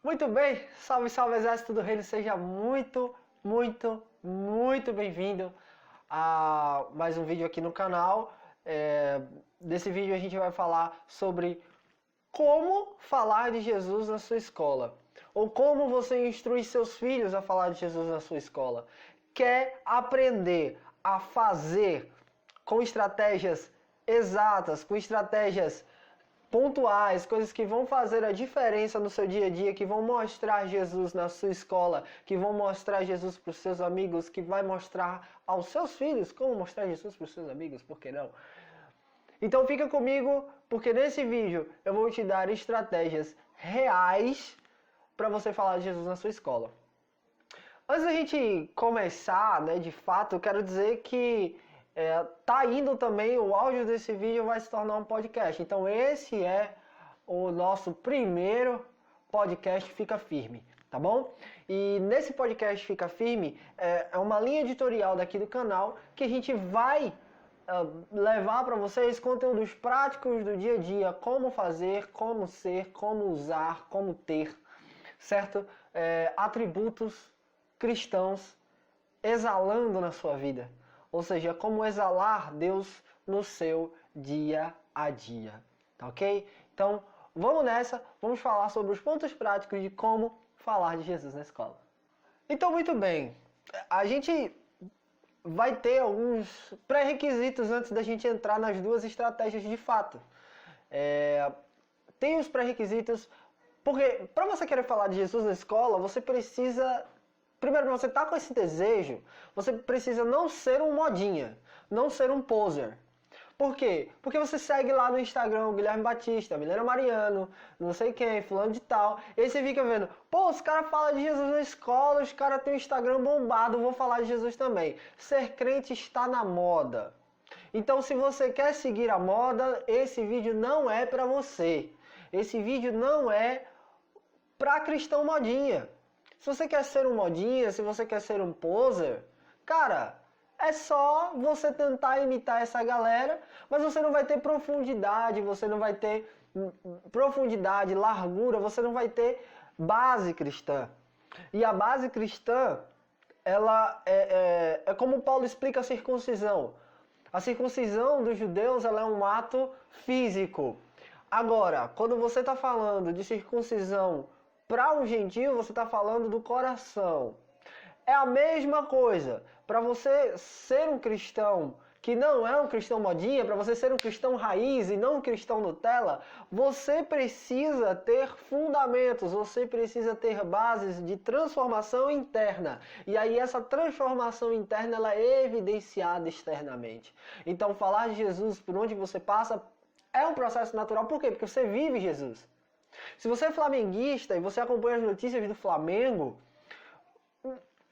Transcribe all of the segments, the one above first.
Muito bem, salve, salve exército do reino, seja muito bem-vindo a mais um vídeo aqui no canal. Desse vídeo a gente vai falar sobre como falar de Jesus na sua escola, ou como você instrui seus filhos a falar de Jesus na sua escola. Quer aprender a fazer com estratégias exatas, com estratégias pontuais, coisas que vão fazer a diferença no seu dia a dia, que vão mostrar Jesus na sua escola, que vão mostrar Jesus para os seus amigos, que vai mostrar aos seus filhos como mostrar Jesus para os seus amigos, por que não? Então fica comigo, porque nesse vídeo eu vou te dar estratégias reais para você falar de Jesus na sua escola. Antes da gente começar, de fato, eu quero dizer que tá indo também, o áudio desse vídeo vai se tornar um podcast. Então esse é o nosso primeiro podcast Fica Firme, tá bom? E nesse podcast Fica Firme é uma linha editorial daqui do canal que a gente vai levar para vocês conteúdos práticos do dia a dia, como fazer, como ser, como usar, como ter, certo? Atributos cristãos exalando na sua vida. Ou seja, como exalar Deus no seu dia a dia, tá ok? Então, vamos nessa, vamos falar sobre os pontos práticos de como falar de Jesus na escola. Então, muito bem, a gente vai ter alguns pré-requisitos antes da gente entrar nas duas estratégias de fato. Tem os pré-requisitos, porque para você querer falar de Jesus na escola, você precisa... Primeiro, para você estar com esse desejo, você precisa não ser um modinha, não ser um poser. Por quê? Porque você segue lá no Instagram o Guilherme Batista, Milena Mariano, não sei quem, fulano de tal. E aí você fica vendo, pô, os caras falam de Jesus na escola, os caras têm o Instagram bombado, vou falar de Jesus também. Ser crente está na moda. Então, se você quer seguir a moda, esse vídeo não é para você. Esse vídeo não é para cristão modinha. Se você quer ser um modinha, se você quer ser um poser, cara, é só você tentar imitar essa galera, mas você não vai ter profundidade, você não vai ter profundidade, largura, você não vai ter base cristã. E a base cristã, ela é como Paulo explica a circuncisão. A circuncisão dos judeus, ela é um ato físico. Agora, quando você está falando de circuncisão para um gentio, você está falando do coração. É a mesma coisa. Para você ser um cristão que não é um cristão modinha, para você ser um cristão raiz e não um cristão Nutella, você precisa ter fundamentos, você precisa ter bases de transformação interna. E aí essa transformação interna ela é evidenciada externamente. Então falar de Jesus por onde você passa é um processo natural. Por quê? Porque você vive Jesus. Se você é flamenguista e você acompanha as notícias do Flamengo,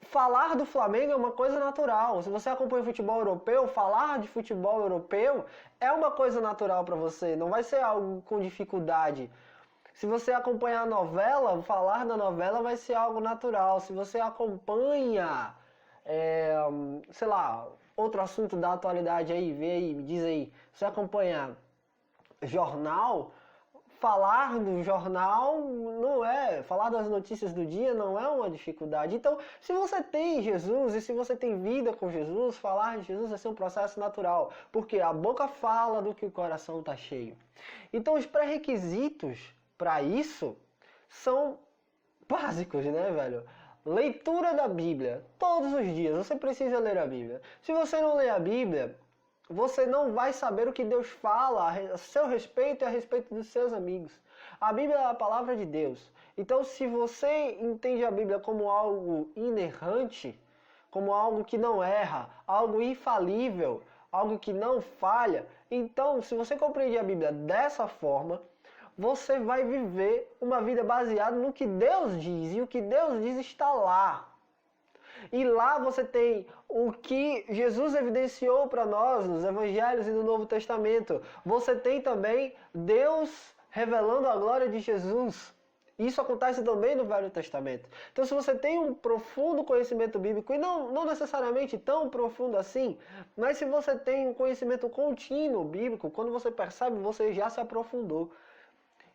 falar do Flamengo é uma coisa natural. Se você acompanha o futebol europeu, falar de futebol europeu é uma coisa natural para você. Não vai ser algo com dificuldade. Se você acompanhar a novela, falar da novela vai ser algo natural. Se você acompanha, sei lá, outro assunto da atualidade aí, vê aí, me diz aí. Se você acompanha jornal... Falar do jornal não é, falar das notícias do dia não é uma dificuldade. Então, se você tem Jesus e se você tem vida com Jesus, falar de Jesus vai ser um processo natural. Porque a boca fala do que o coração está cheio. Então, os pré-requisitos para isso são básicos, né, velho? Leitura da Bíblia. Todos os dias você precisa ler a Bíblia. Se você não ler a Bíblia, você não vai saber o que Deus fala a seu respeito e a respeito dos seus amigos. A Bíblia é a palavra de Deus. Então, se você entende a Bíblia como algo inerrante, como algo que não erra, algo infalível, algo que não falha, então, se você compreende a Bíblia dessa forma, você vai viver uma vida baseada no que Deus diz. E o que Deus diz está lá. E lá você tem o que Jesus evidenciou para nós nos Evangelhos e no Novo Testamento. Você tem também Deus revelando a glória de Jesus. Isso acontece também no Velho Testamento. Então, se você tem um profundo conhecimento bíblico, e não necessariamente tão profundo assim, mas se você tem um conhecimento contínuo bíblico, quando você percebe, você já se aprofundou.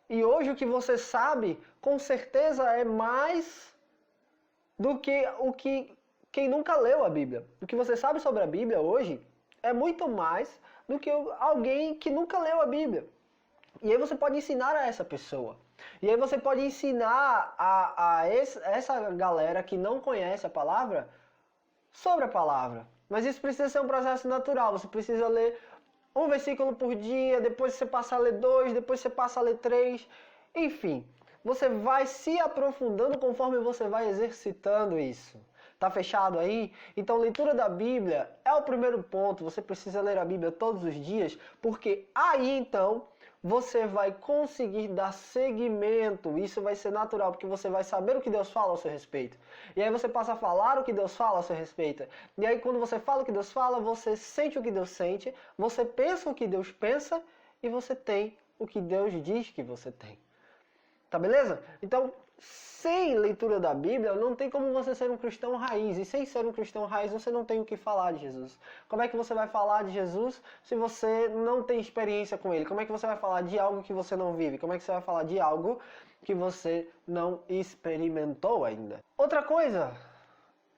E hoje o que você sabe, com certeza, é mais do que quem nunca leu a Bíblia. O que você sabe sobre a Bíblia hoje é muito mais do que alguém que nunca leu a Bíblia. E aí você pode ensinar a essa pessoa. E aí você pode ensinar essa galera que não conhece a palavra sobre a palavra. Mas isso precisa ser um processo natural. Você precisa ler um versículo por dia, depois você passa a ler 2, depois você passa a ler 3. Enfim, você vai se aprofundando conforme você vai exercitando isso. Tá fechado aí? Então, leitura da Bíblia é o primeiro ponto. Você precisa ler a Bíblia todos os dias, porque aí então você vai conseguir dar seguimento. Isso vai ser natural, porque você vai saber o que Deus fala ao seu respeito. E aí você passa a falar o que Deus fala ao seu respeito. E aí quando você fala o que Deus fala, você sente o que Deus sente, você pensa o que Deus pensa e você tem o que Deus diz que você tem. Tá beleza? Então, sem leitura da Bíblia, não tem como você ser um cristão raiz. E sem ser um cristão raiz, você não tem o que falar de Jesus. Como é que você vai falar de Jesus se você não tem experiência com Ele? Como é que você vai falar de algo que você não vive? Como é que você vai falar de algo que você não experimentou ainda? Outra coisa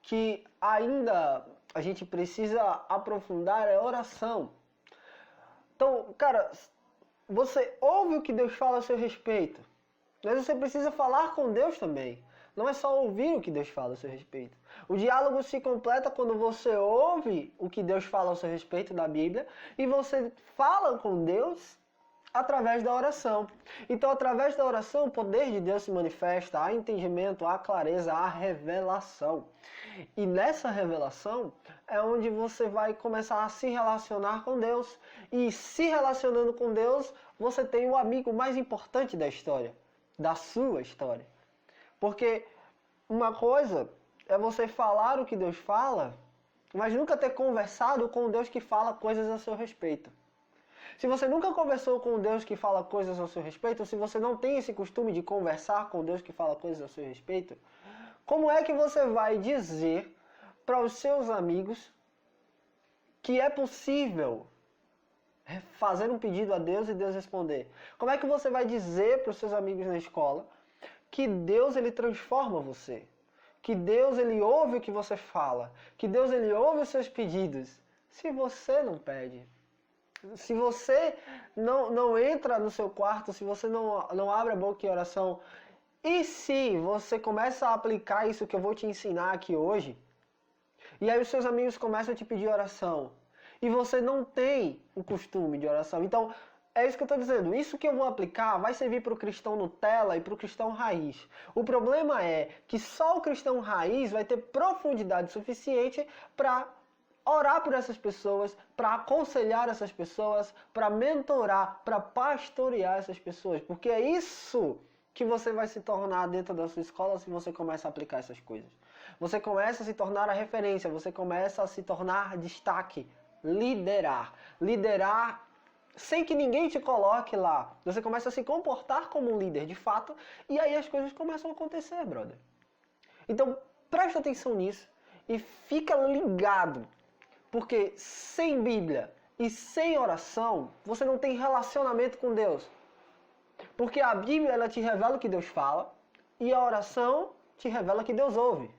que ainda a gente precisa aprofundar é oração. Então, cara, você ouve o que Deus fala a seu respeito. Mas você precisa falar com Deus também. Não é só ouvir o que Deus fala a seu respeito. O diálogo se completa quando você ouve o que Deus fala a seu respeito da Bíblia e você fala com Deus através da oração. Então, através da oração, o poder de Deus se manifesta, há entendimento, há clareza, há revelação. E nessa revelação é onde você vai começar a se relacionar com Deus. E se relacionando com Deus, você tem o amigo mais importante da história. Da sua história. Porque uma coisa é você falar o que Deus fala, mas nunca ter conversado com Deus que fala coisas a seu respeito. Se você nunca conversou com Deus que fala coisas a seu respeito, ou se você não tem esse costume de conversar com Deus que fala coisas a seu respeito, como é que você vai dizer para os seus amigos que é possível fazer um pedido a Deus e Deus responder? Como é que você vai dizer para os seus amigos na escola que Deus ele transforma você? Que Deus ele ouve o que você fala? Que Deus ele ouve os seus pedidos? Se você não pede. Se você não entra no seu quarto, se você não abre a boca em oração, e se você começa a aplicar isso que eu vou te ensinar aqui hoje, e aí os seus amigos começam a te pedir oração, e você não tem o costume de oração. Então, é isso que eu estou dizendo. Isso que eu vou aplicar vai servir para o cristão Nutella e para o cristão raiz. O problema é que só o cristão raiz vai ter profundidade suficiente para orar por essas pessoas, para aconselhar essas pessoas, para mentorar, para pastorear essas pessoas. Porque é isso que você vai se tornar dentro da sua escola se você começa a aplicar essas coisas. Você começa a se tornar a referência, você começa a se tornar destaque. Liderar sem que ninguém te coloque lá. Você começa a se comportar como um líder de fato e aí as coisas começam a acontecer, brother. Então, presta atenção nisso e fica ligado. Porque sem Bíblia e sem oração, você não tem relacionamento com Deus. Porque a Bíblia ela te revela o que Deus fala e a oração te revela que Deus ouve.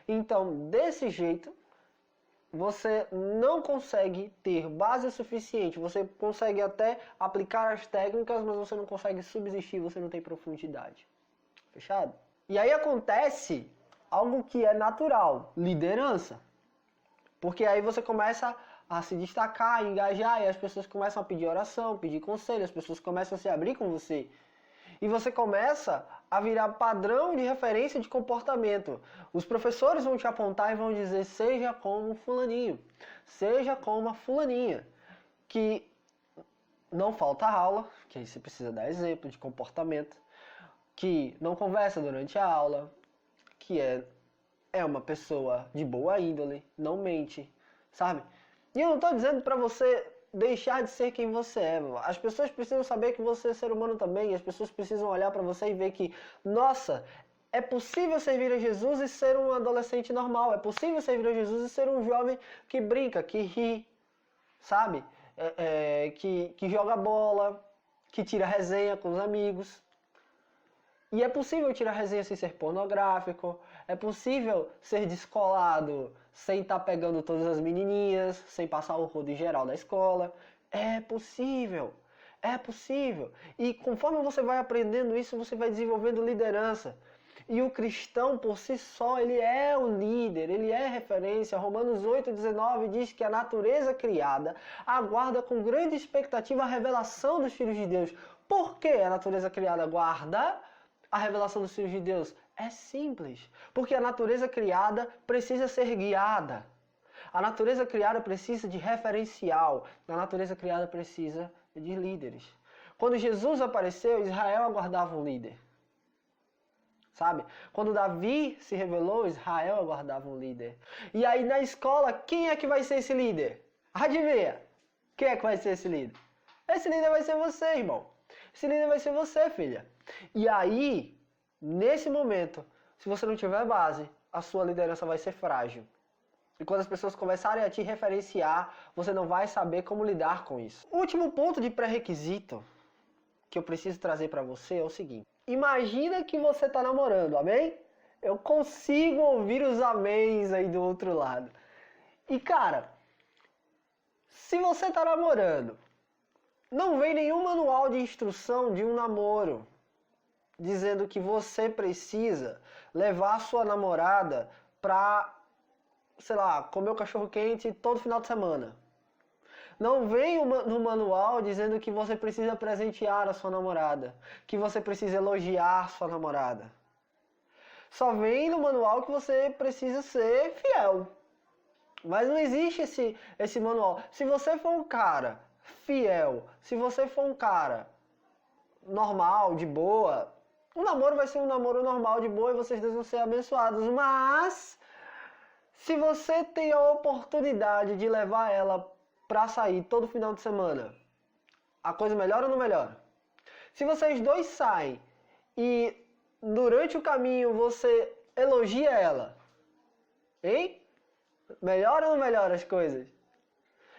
Então, desse jeito, você não consegue ter base suficiente. Você consegue até aplicar as técnicas, mas você não consegue subsistir, você não tem profundidade. Fechado? E aí acontece algo que é natural, liderança. Porque aí você começa a se destacar, engajar, e as pessoas começam a pedir oração, pedir conselho, as pessoas começam a se abrir com você. E você começa a virar padrão de referência de comportamento. Os professores vão te apontar e vão dizer, seja como fulaninho, seja como a fulaninha, que não falta aula, que aí você precisa dar exemplo de comportamento, que não conversa durante a aula, que é uma pessoa de boa índole, não mente, sabe? E eu não estou dizendo para você deixar de ser quem você é. As pessoas precisam saber que você é ser humano também. E as pessoas precisam olhar para você e ver que, nossa, é possível servir a Jesus e ser um adolescente normal. É possível servir a Jesus e ser um jovem que brinca, que ri, sabe? Que joga bola, que tira resenha com os amigos. E é possível tirar resenha sem ser pornográfico, é possível ser descolado sem estar pegando todas as menininhas, sem passar o rodo em geral da escola. É possível, é possível. E conforme você vai aprendendo isso, você vai desenvolvendo liderança. E o cristão, por si só, ele é o líder, ele é referência. Romanos 8,19 diz que a natureza criada aguarda com grande expectativa a revelação dos filhos de Deus. Por que a natureza criada aguarda a revelação dos filhos de Deus? É simples. Porque a natureza criada precisa ser guiada. A natureza criada precisa de referencial. A natureza criada precisa de líderes. Quando Jesus apareceu, Israel aguardava um líder. Sabe? Quando Davi se revelou, Israel aguardava um líder. E aí na escola, quem é que vai ser esse líder? Adivinha? Quem é que vai ser esse líder? Esse líder vai ser você, irmão. Esse líder vai ser você, filha. E aí, nesse momento, se você não tiver base, a sua liderança vai ser frágil. E quando as pessoas começarem a te referenciar, você não vai saber como lidar com isso. O último ponto de pré-requisito que eu preciso trazer para você é o seguinte. Imagina que você está namorando, amém? Eu consigo ouvir os améns aí do outro lado. E cara, se você está namorando, não vem nenhum manual de instrução de um namoro dizendo que você precisa levar a sua namorada para, sei lá, comer o cachorro quente todo final de semana. Não vem no manual dizendo que você precisa presentear a sua namorada, que você precisa elogiar a sua namorada. Só vem no manual que você precisa ser fiel. Mas não existe esse manual. Se você for um cara fiel, se você for um cara normal, de boa, o namoro vai ser um namoro normal, de boa, e vocês dois vão ser abençoados. Mas, se você tem a oportunidade de levar ela para sair todo final de semana, a coisa melhora ou não melhora? Se vocês dois saem e durante o caminho você elogia ela, hein? Melhora ou não melhora as coisas?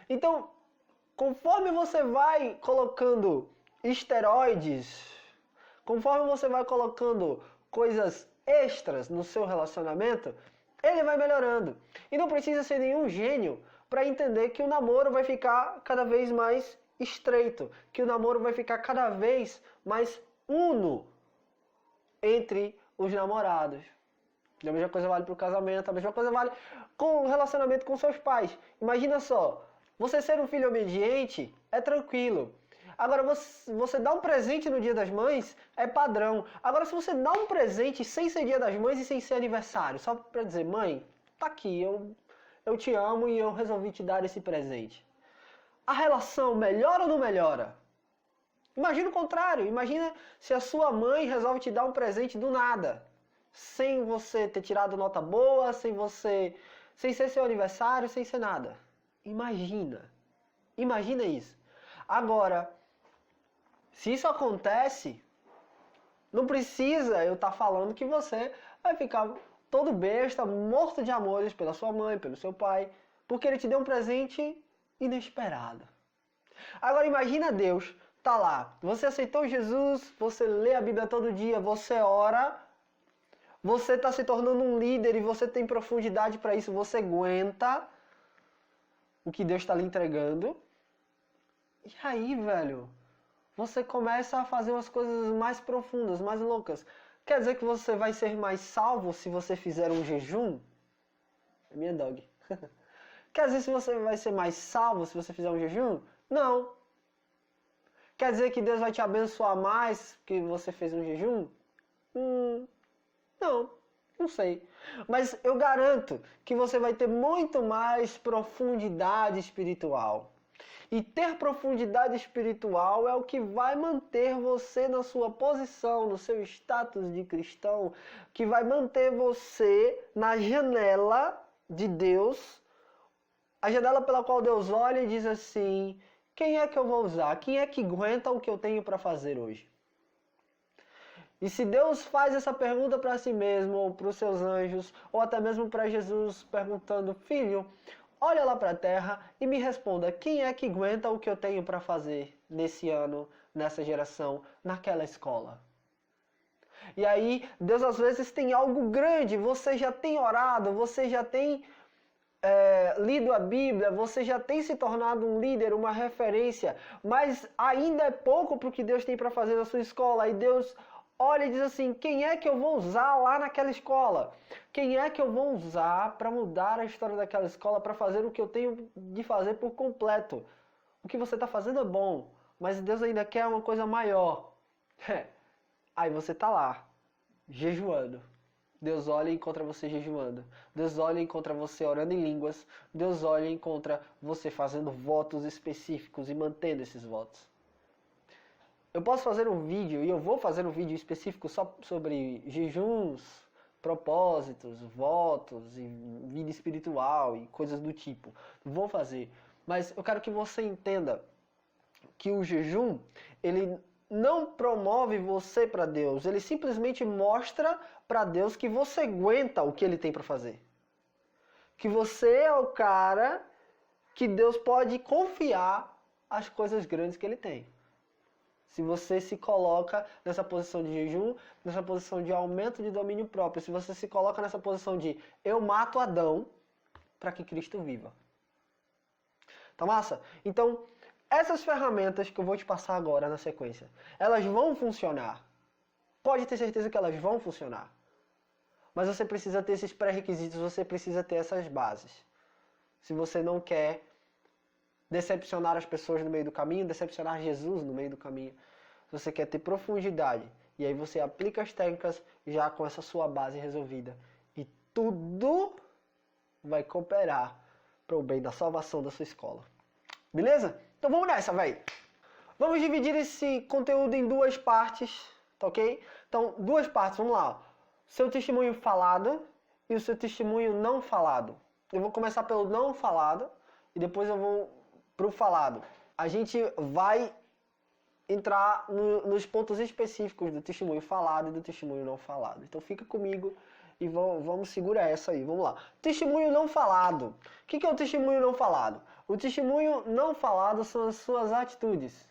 Então, conforme você vai colocando esteroides, conforme você vai colocando coisas extras no seu relacionamento, ele vai melhorando. E não precisa ser nenhum gênio para entender que o namoro vai ficar cada vez mais estreito, que o namoro vai ficar cada vez mais uno entre os namorados. A mesma coisa vale para o casamento, a mesma coisa vale com o relacionamento com seus pais. Imagina só, você ser um filho obediente é tranquilo. Agora, você dá um presente no Dia das Mães é padrão. Agora, se você dá um presente sem ser Dia das Mães e sem ser aniversário, só para dizer, mãe, tá aqui, eu te amo e eu resolvi te dar esse presente. A relação melhora ou não melhora? Imagina o contrário. Imagina se a sua mãe resolve te dar um presente do nada. Sem você ter tirado nota boa, sem ser seu aniversário, sem ser nada. Imagina. Imagina isso. Agora, se isso acontece, não precisa eu estar falando que você vai ficar todo besta, morto de amores pela sua mãe, pelo seu pai, porque ele te deu um presente inesperado. Agora imagina Deus, tá lá, você aceitou Jesus, você lê a Bíblia todo dia, você ora, você está se tornando um líder e você tem profundidade para isso, você aguenta o que Deus está lhe entregando. E aí, velho, você começa a fazer umas coisas mais profundas, mais loucas. Quer dizer que você vai ser mais salvo se você fizer um jejum? É minha dog. Quer dizer que você vai ser mais salvo se você fizer um jejum? Não. Quer dizer que Deus vai te abençoar mais porque você fez um jejum? Não sei. Mas eu garanto que você vai ter muito mais profundidade espiritual. E ter profundidade espiritual é o que vai manter você na sua posição, no seu status de cristão, que vai manter você na janela de Deus, a janela pela qual Deus olha e diz assim, quem é que eu vou usar? Quem é que aguenta o que eu tenho para fazer hoje? E se Deus faz essa pergunta para si mesmo, ou para os seus anjos, ou até mesmo para Jesus, perguntando, filho, olha lá para a terra e me responda, quem é que aguenta o que eu tenho para fazer nesse ano, nessa geração, naquela escola. E aí, Deus às vezes tem algo grande, você já tem orado, você já tem lido a Bíblia, você já tem se tornado um líder, uma referência, mas ainda é pouco para o que Deus tem para fazer na sua escola. E Deus olha e diz assim, quem é que eu vou usar lá naquela escola? Quem é que eu vou usar para mudar a história daquela escola, para fazer o que eu tenho de fazer por completo? O que você está fazendo é bom, mas Deus ainda quer uma coisa maior. Aí você está lá, jejuando. Deus olha e encontra você jejuando. Deus olha e encontra você orando em línguas. Deus olha e encontra você fazendo votos específicos e mantendo esses votos. Eu posso fazer um vídeo, e eu vou fazer um vídeo específico só sobre jejuns, propósitos, votos, e vida espiritual e coisas do tipo. Vou fazer. Mas eu quero que você entenda que o jejum, ele não promove você para Deus, ele simplesmente mostra para Deus que você aguenta o que ele tem para fazer. Que você é o cara que Deus pode confiar as coisas grandes que ele tem. Se você se coloca nessa posição de jejum, nessa posição de aumento de domínio próprio, se você se coloca nessa posição de eu mato Adão para que Cristo viva. Tá massa? Então, essas ferramentas que eu vou te passar agora na sequência, elas vão funcionar. Pode ter certeza que elas vão funcionar. Mas você precisa ter esses pré-requisitos, você precisa ter essas bases. Se você não quer decepcionar as pessoas no meio do caminho, decepcionar Jesus no meio do caminho, você quer ter profundidade. E aí você aplica as técnicas já com essa sua base resolvida. E tudo vai cooperar para o bem da salvação da sua escola. Beleza? Então vamos nessa, velho. Vamos dividir esse conteúdo em duas partes, tá ok? Então, duas partes, vamos lá. Seu testemunho falado e o seu testemunho não falado. Eu vou começar pelo não falado e depois eu vou pro falado. A gente vai entrar nos pontos específicos do testemunho falado e do testemunho não falado. Então fica comigo e vamos segurar essa aí. Vamos lá. Testemunho não falado. O que é o testemunho não falado? O testemunho não falado são as suas atitudes.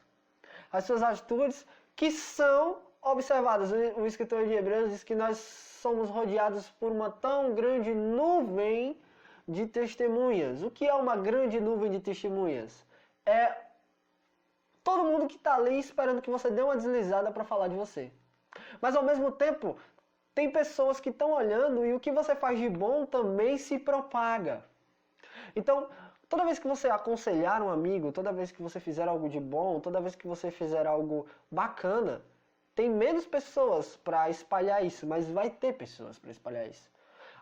As suas atitudes que são observadas. O escritor de Hebreus diz que nós somos rodeados por uma tão grande nuvem de testemunhas. O que é uma grande nuvem de testemunhas? É todo mundo que está ali esperando que você dê uma deslizada para falar de você. Mas ao mesmo tempo, tem pessoas que estão olhando e o que você faz de bom também se propaga. Então, toda vez que você aconselhar um amigo, toda vez que você fizer algo de bom, toda vez que você fizer algo bacana, tem menos pessoas para espalhar isso, mas vai ter pessoas para espalhar isso.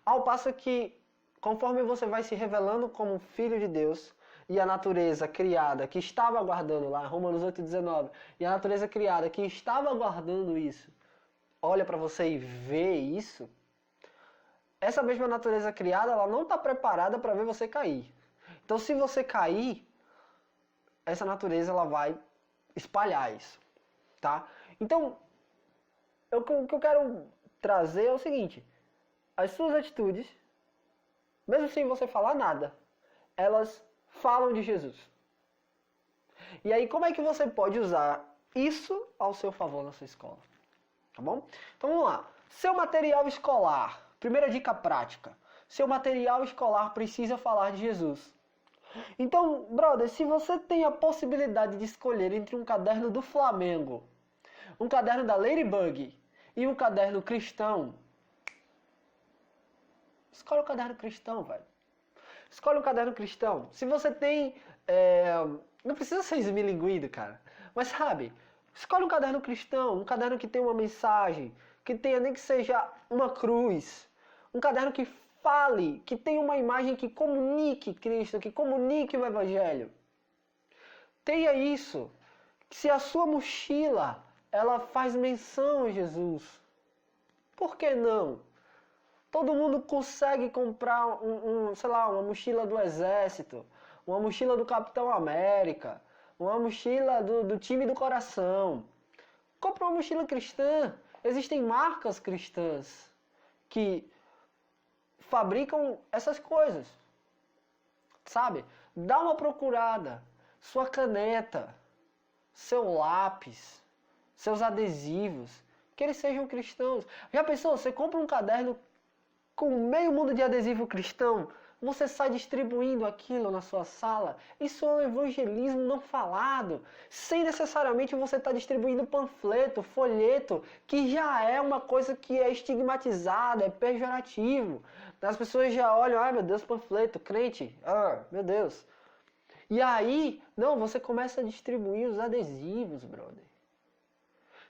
Ao passo que, conforme você vai se revelando como filho de Deus, e a natureza criada que estava aguardando lá, Romanos 8,19, e a natureza criada que estava aguardando isso, olha para você e vê isso, essa mesma natureza criada, ela não está preparada para ver você cair. Então, se você cair, essa natureza ela vai espalhar isso, tá? Então, o que eu quero trazer é o seguinte, as suas atitudes, mesmo sem você falar nada, elas falam de Jesus. E aí, como é que você pode usar isso ao seu favor na sua escola? Tá bom? Então, vamos lá. Seu material escolar. Primeira dica prática. Seu material escolar precisa falar de Jesus. Então, brother, se você tem a possibilidade de escolher entre um caderno do Flamengo, um caderno da Ladybug e um caderno cristão, escolhe o caderno cristão, velho. Escolhe um caderno cristão. Se você tem... não precisa ser esmilinguido, cara. Mas sabe, escolhe um caderno cristão, um caderno que tenha uma mensagem, que tenha nem que seja uma cruz. Um caderno que fale, que tenha uma imagem que comunique Cristo, que comunique o Evangelho. Tenha isso. Se a sua mochila, ela faz menção a Jesus, por que não? Todo mundo consegue comprar sei lá, uma mochila do Exército, uma mochila do Capitão América, uma mochila do time do coração. Compra uma mochila cristã. Existem marcas cristãs que fabricam essas coisas. Sabe? Dá uma procurada. Sua caneta, seu lápis, seus adesivos, que eles sejam cristãos. Já pensou, você compra um caderno com meio mundo de adesivo cristão, você sai distribuindo aquilo na sua sala. Isso é um evangelismo não falado. Sem necessariamente você estar distribuindo panfleto, folheto, que já é uma coisa que é estigmatizada, é pejorativo. As pessoas já olham, ai meu Deus, panfleto, crente, meu Deus. E aí, não, você começa a distribuir os adesivos, brother.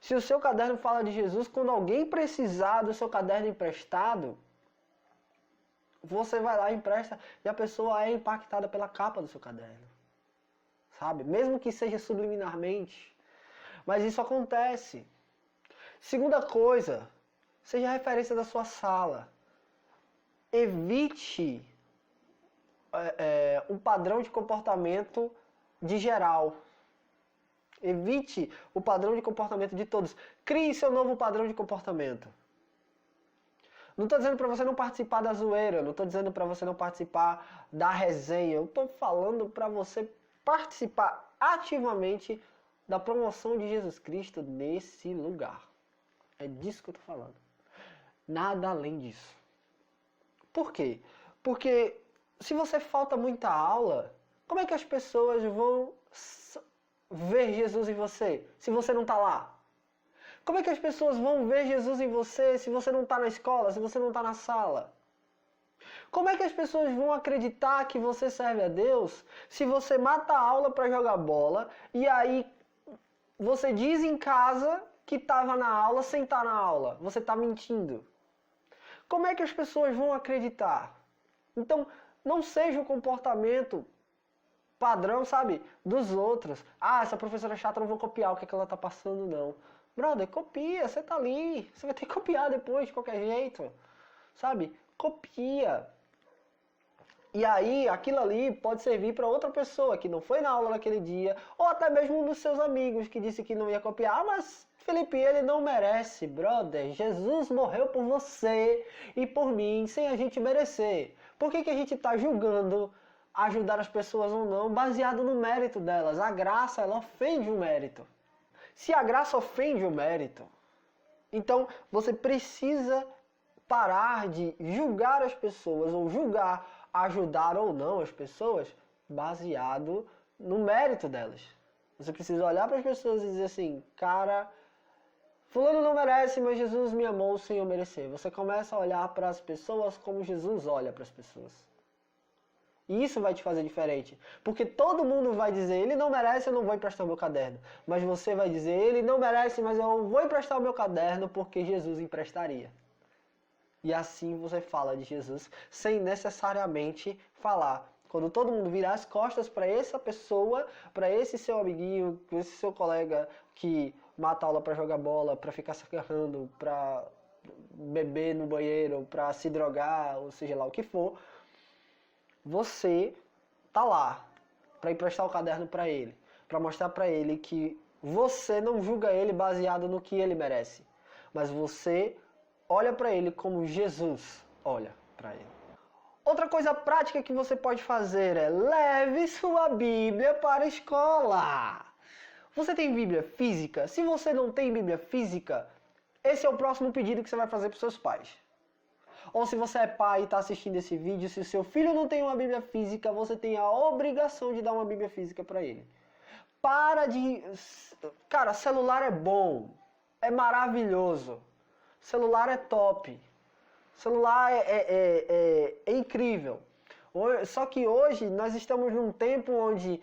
Se o seu caderno fala de Jesus, quando alguém precisar do seu caderno emprestado, você vai lá e empresta e a pessoa é impactada pela capa do seu caderno. Sabe? Mesmo que seja subliminarmente. Mas isso acontece. Segunda coisa, seja a referência da sua sala. Evite um padrão de comportamento de geral. Evite o padrão de comportamento de todos. Crie seu novo padrão de comportamento. Não estou dizendo para você não participar da zoeira, não estou dizendo para você não participar da resenha. Eu estou falando para você participar ativamente da promoção de Jesus Cristo nesse lugar. É disso que eu estou falando. Nada além disso. Por quê? Porque se você falta muita aula, como é que as pessoas vão ver Jesus em você se você não está lá? Como é que as pessoas vão ver Jesus em você se você não está na escola, se você não está na sala? Como é que as pessoas vão acreditar que você serve a Deus se você mata a aula para jogar bola e aí você diz em casa que estava na aula sem estar na aula? Você está mentindo. Como é que as pessoas vão acreditar? Então, não seja o comportamento padrão, sabe, dos outros. Essa professora chata, não vou copiar o que ela está passando, não. Brother, copia, você tá ali. Você vai ter que copiar depois, de qualquer jeito. Sabe? Copia. E aí, aquilo ali pode servir para outra pessoa que não foi na aula naquele dia, ou até mesmo um dos seus amigos que disse que não ia copiar. Mas, Felipe, ele não merece, brother. Jesus morreu por você e por mim, sem a gente merecer. Por que a gente está julgando ajudar as pessoas ou não, baseado no mérito delas? A graça, ela ofende o mérito. Se a graça ofende o mérito, então você precisa parar de julgar as pessoas, ou julgar, ajudar ou não as pessoas, baseado no mérito delas. Você precisa olhar para as pessoas e dizer assim, cara, fulano não merece, mas Jesus me amou sem eu merecer. Você começa a olhar para as pessoas como Jesus olha para as pessoas. E isso vai te fazer diferente. Porque todo mundo vai dizer, ele não merece, eu não vou emprestar o meu caderno. Mas você vai dizer, ele não merece, mas eu vou emprestar o meu caderno porque Jesus emprestaria. E assim você fala de Jesus sem necessariamente falar. Quando todo mundo virar as costas para essa pessoa, para esse seu amiguinho, para esse seu colega que mata a aula para jogar bola, para ficar sacanando, para beber no banheiro, para se drogar, ou seja lá o que for, você tá lá para emprestar o caderno para ele, para mostrar para ele que você não julga ele baseado no que ele merece, mas você olha para ele como Jesus olha para ele. Outra coisa prática que você pode fazer é leve sua Bíblia para a escola. Você tem Bíblia física? Se você não tem Bíblia física, esse é o próximo pedido que você vai fazer para os seus pais. Ou se você é pai e está assistindo esse vídeo, se o seu filho não tem uma Bíblia física, você tem a obrigação de dar uma Bíblia física para ele. Para de... Cara, celular é bom, é maravilhoso, celular é top, celular é incrível. Só que hoje nós estamos num tempo onde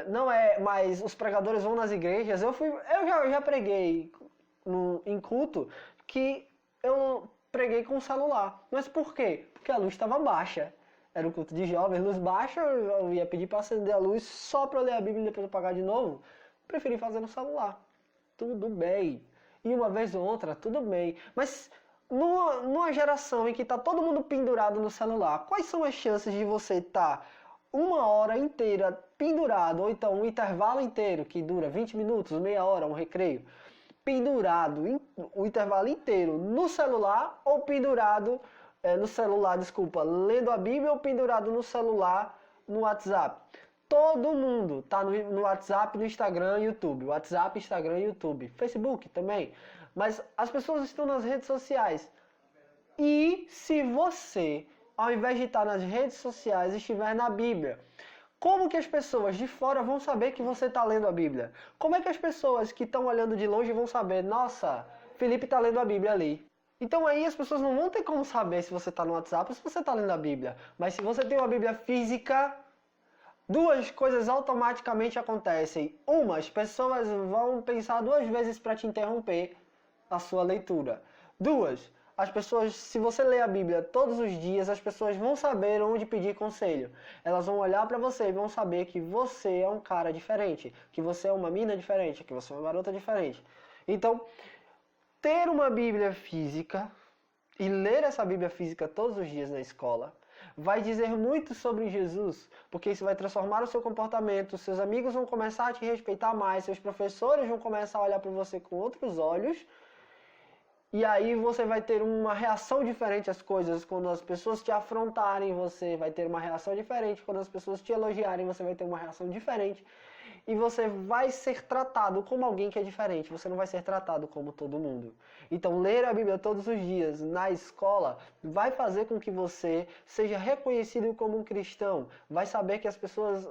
não é mais os pregadores vão nas igrejas. Eu já preguei em culto que eu preguei com o celular. Mas por quê? Porque a luz estava baixa. Era um culto de jovens, luz baixa, eu ia pedir para acender a luz só para eu ler a Bíblia e depois apagar de novo. Preferi fazer no celular. Tudo bem. E uma vez ou outra, tudo bem. Mas numa geração em que está todo mundo pendurado no celular, quais são as chances de você estar uma hora inteira pendurado, ou então um intervalo inteiro, que dura 20 minutos, meia hora, um recreio, pendurado o intervalo inteiro no celular, ou pendurado no celular, lendo a Bíblia, ou pendurado no celular, no WhatsApp? Todo mundo tá no WhatsApp, no Instagram, YouTube. WhatsApp, Instagram, YouTube. Facebook também. Mas as pessoas estão nas redes sociais. E se você, ao invés de estar nas redes sociais, estiver na Bíblia, como que as pessoas de fora vão saber que você está lendo a Bíblia? Como é que as pessoas que estão olhando de longe vão saber, nossa, Felipe está lendo a Bíblia ali? Então aí as pessoas não vão ter como saber se você está no WhatsApp ou se você está lendo a Bíblia. Mas se você tem uma Bíblia física, duas coisas automaticamente acontecem. Uma, as pessoas vão pensar duas vezes para te interromper a sua leitura. Duas, as pessoas, se você ler a Bíblia todos os dias, as pessoas vão saber onde pedir conselho. Elas vão olhar para você e vão saber que você é um cara diferente, que você é uma mina diferente, que você é uma garota diferente. Então, ter uma Bíblia física e ler essa Bíblia física todos os dias na escola vai dizer muito sobre Jesus, porque isso vai transformar o seu comportamento, seus amigos vão começar a te respeitar mais, seus professores vão começar a olhar para você com outros olhos, e aí você vai ter uma reação diferente às coisas. Quando as pessoas te afrontarem, você vai ter uma reação diferente. Quando as pessoas te elogiarem, você vai ter uma reação diferente. E você vai ser tratado como alguém que é diferente. Você não vai ser tratado como todo mundo. Então, ler a Bíblia todos os dias na escola vai fazer com que você seja reconhecido como um cristão. Vai saber que as pessoas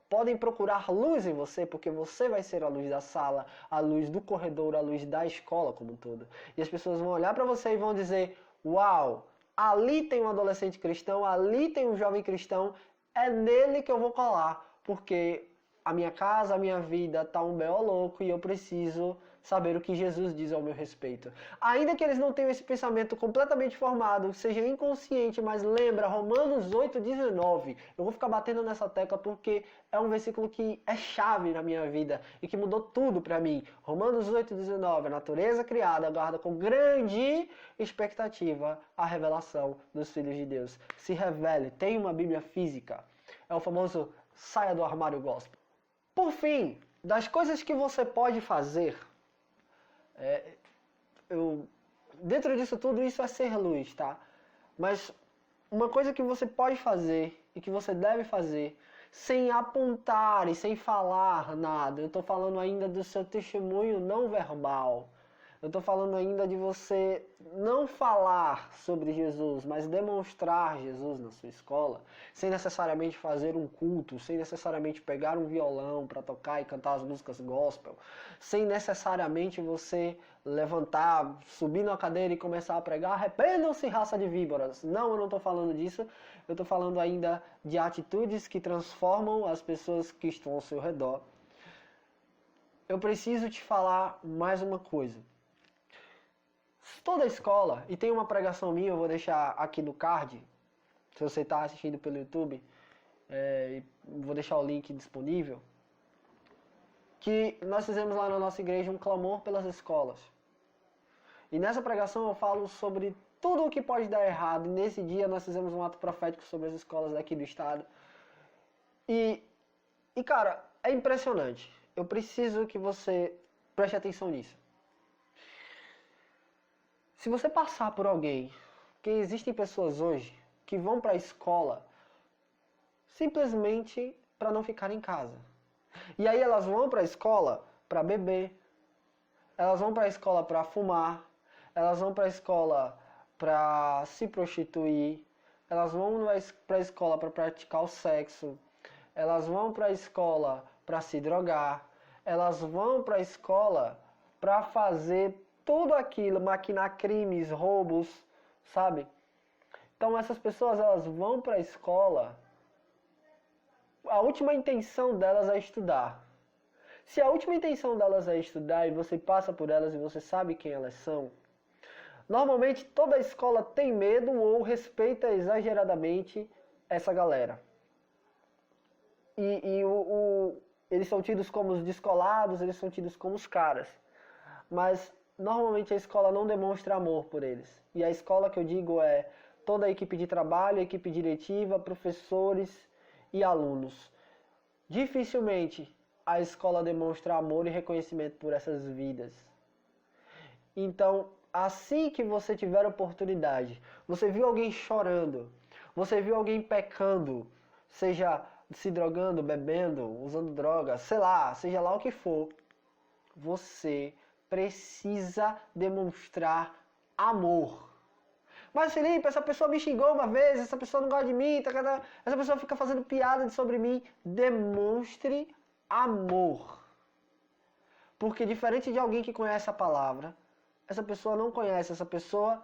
podem procurar luz em você, porque você vai ser a luz da sala, a luz do corredor, a luz da escola como um todo. E as pessoas vão olhar para você e vão dizer, uau, ali tem um adolescente cristão, ali tem um jovem cristão, é nele que eu vou colar, porque a minha casa, a minha vida tá um B.O. louco e eu preciso saber o que Jesus diz ao meu respeito. Ainda que eles não tenham esse pensamento completamente formado, seja inconsciente, mas lembra Romanos 8,19. Eu vou ficar batendo nessa tecla porque é um versículo que é chave na minha vida e que mudou tudo para mim. Romanos 8,19. A natureza criada aguarda com grande expectativa a revelação dos filhos de Deus. Se revele, tem uma Bíblia física. É o famoso saia do armário gospel. Por fim, das coisas que você pode fazer, dentro disso tudo, isso é ser luz, tá? Mas uma coisa que você pode fazer e que você deve fazer, sem apontar e sem falar nada, eu estou falando ainda do seu testemunho não verbal. Eu estou falando ainda de você não falar sobre Jesus, mas demonstrar Jesus na sua escola, sem necessariamente fazer um culto, sem necessariamente pegar um violão para tocar e cantar as músicas gospel, sem necessariamente você levantar, subir na cadeira e começar a pregar, arrependam-se, raça de víboras. Não, eu não estou falando disso. Eu estou falando ainda de atitudes que transformam as pessoas que estão ao seu redor. Eu preciso te falar mais uma coisa. Toda a escola, e tem uma pregação minha, eu vou deixar aqui no card, se você está assistindo pelo YouTube, vou deixar o link disponível, que nós fizemos lá na nossa igreja um clamor pelas escolas. E nessa pregação eu falo sobre tudo o que pode dar errado, e nesse dia nós fizemos um ato profético sobre as escolas daqui do estado. E cara, é impressionante. Eu preciso que você preste atenção nisso. Se você passar por alguém, que existem pessoas hoje que vão para a escola simplesmente para não ficar em casa. E aí elas vão para a escola para beber, elas vão para a escola para fumar, elas vão para a escola para se prostituir, elas vão para a escola para praticar o sexo, elas vão para a escola para se drogar, elas vão para a escola para fazer tudo aquilo, maquinar crimes, roubos, sabe? Então essas pessoas, elas vão para a escola, a última intenção delas é estudar. Se a última intenção delas é estudar e você passa por elas e você sabe quem elas são, normalmente toda a escola tem medo ou respeita exageradamente essa galera. Eles são tidos como os descolados, eles são tidos como os caras. Mas normalmente a escola não demonstra amor por eles. E a escola que eu digo é toda a equipe de trabalho, a equipe diretiva, professores e alunos. Dificilmente a escola demonstra amor e reconhecimento por essas vidas. Então, assim que você tiver oportunidade, você viu alguém chorando, você viu alguém pecando, seja se drogando, bebendo, usando droga, sei lá, seja lá o que for, você precisa demonstrar amor. Mas Felipe, essa pessoa me xingou uma vez, essa pessoa não gosta de mim, essa pessoa fica fazendo piada sobre mim. Demonstre amor. Porque diferente de alguém que conhece a palavra, essa pessoa não conhece, essa pessoa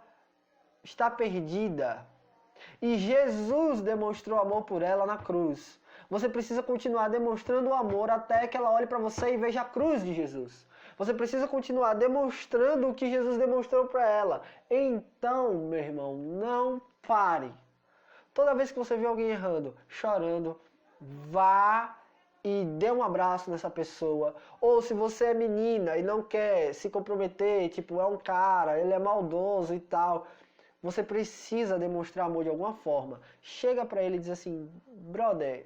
está perdida. E Jesus demonstrou amor por ela na cruz. Você precisa continuar demonstrando o amor até que ela olhe para você e veja a cruz de Jesus. Você precisa continuar demonstrando o que Jesus demonstrou para ela. Então, meu irmão, não pare. Toda vez que você vê alguém errando, chorando, vá e dê um abraço nessa pessoa. Ou se você é menina e não quer se comprometer, tipo, é um cara, ele é maldoso e tal, você precisa demonstrar amor de alguma forma. Chega pra ele e diz assim, brother,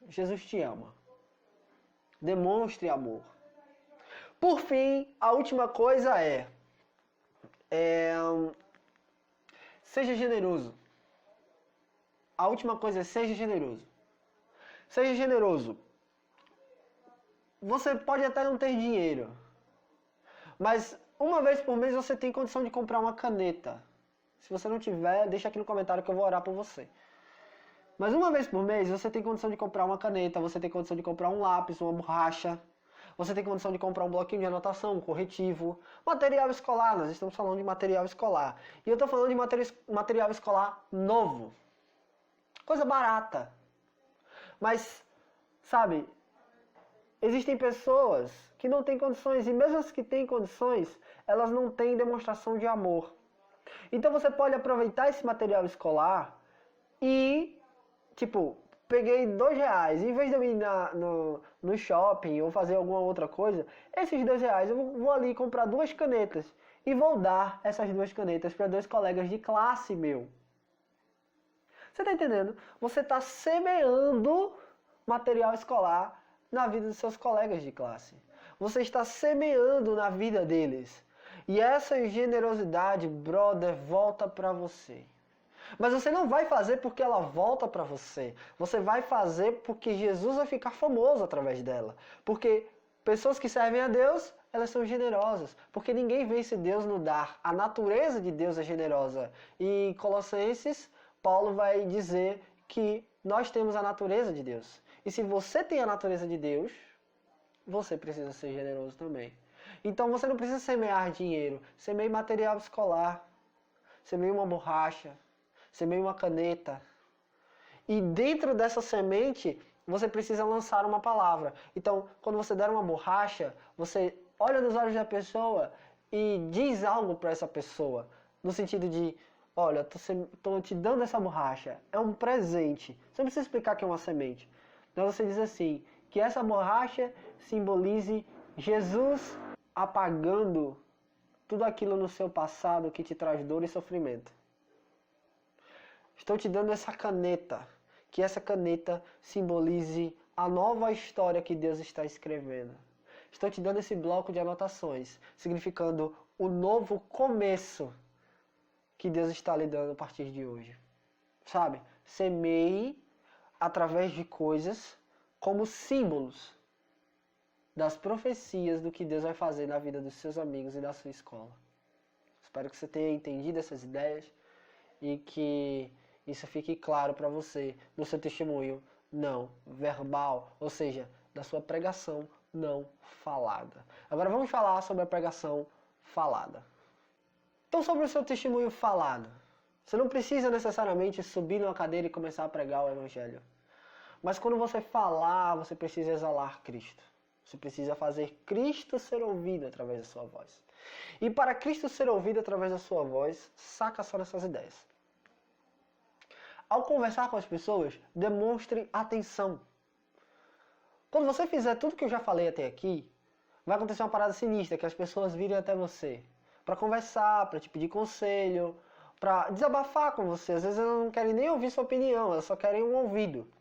Jesus te ama. Demonstre amor. Por fim, a última coisa seja generoso. A última coisa é seja generoso. Seja generoso. Você pode até não ter dinheiro, mas uma vez por mês você tem condição de comprar uma caneta. Se você não tiver, deixa aqui no comentário que eu vou orar por você. Mas uma vez por mês você tem condição de comprar uma caneta, você tem condição de comprar um lápis, uma borracha, você tem condição de comprar um bloquinho de anotação, um corretivo, material escolar, nós estamos falando de material escolar. E eu estou falando de material escolar novo. Coisa barata. Mas, sabe, existem pessoas que não têm condições, e mesmo as que têm condições, elas não têm demonstração de amor. Então você pode aproveitar esse material escolar e, tipo, peguei R$2, em vez de eu ir no shopping ou fazer alguma outra coisa, esses R$2 eu vou ali comprar 2 canetas e vou dar essas 2 canetas para 2 colegas de classe meu. Você está entendendo? Você está semeando material escolar na vida dos seus colegas de classe. Você está semeando na vida deles. E essa generosidade, brother, volta para você. Mas você não vai fazer porque ela volta para você. Você vai fazer porque Jesus vai ficar famoso através dela. Porque pessoas que servem a Deus, elas são generosas. Porque ninguém vence Deus no dar. A natureza de Deus é generosa. E em Colossenses, Paulo vai dizer que nós temos a natureza de Deus. E se você tem a natureza de Deus, você precisa ser generoso também. Então você não precisa semear dinheiro. Semeie material escolar. Semeie uma borracha. Semeie uma caneta. E dentro dessa semente, você precisa lançar uma palavra. Então, quando você der uma borracha, você olha nos olhos da pessoa e diz algo para essa pessoa. No sentido de, olha, estou te dando essa borracha. É um presente. Você não precisa explicar que é uma semente. Então você diz assim, que essa borracha simbolize Jesus apagando tudo aquilo no seu passado que te traz dor e sofrimento. Estou te dando essa caneta, que essa caneta simbolize a nova história que Deus está escrevendo. Estou te dando esse bloco de anotações, significando o novo começo que Deus está lhe dando a partir de hoje. Sabe? Semeie através de coisas como símbolos das profecias do que Deus vai fazer na vida dos seus amigos e da sua escola. Espero que você tenha entendido essas ideias e que isso fique claro para você no seu testemunho não verbal, ou seja, da sua pregação não falada. Agora vamos falar sobre a pregação falada. Então, sobre o seu testemunho falado, você não precisa necessariamente subir numa cadeira e começar a pregar o Evangelho. Mas quando você falar, você precisa exalar Cristo. Você precisa fazer Cristo ser ouvido através da sua voz. E para Cristo ser ouvido através da sua voz, saca só nessas ideias. Ao conversar com as pessoas, demonstre atenção. Quando você fizer tudo que eu já falei até aqui, vai acontecer uma parada sinistra, que as pessoas virem até você para conversar, para te pedir conselho, para desabafar com você. Às vezes elas não querem nem ouvir sua opinião, elas só querem um ouvido.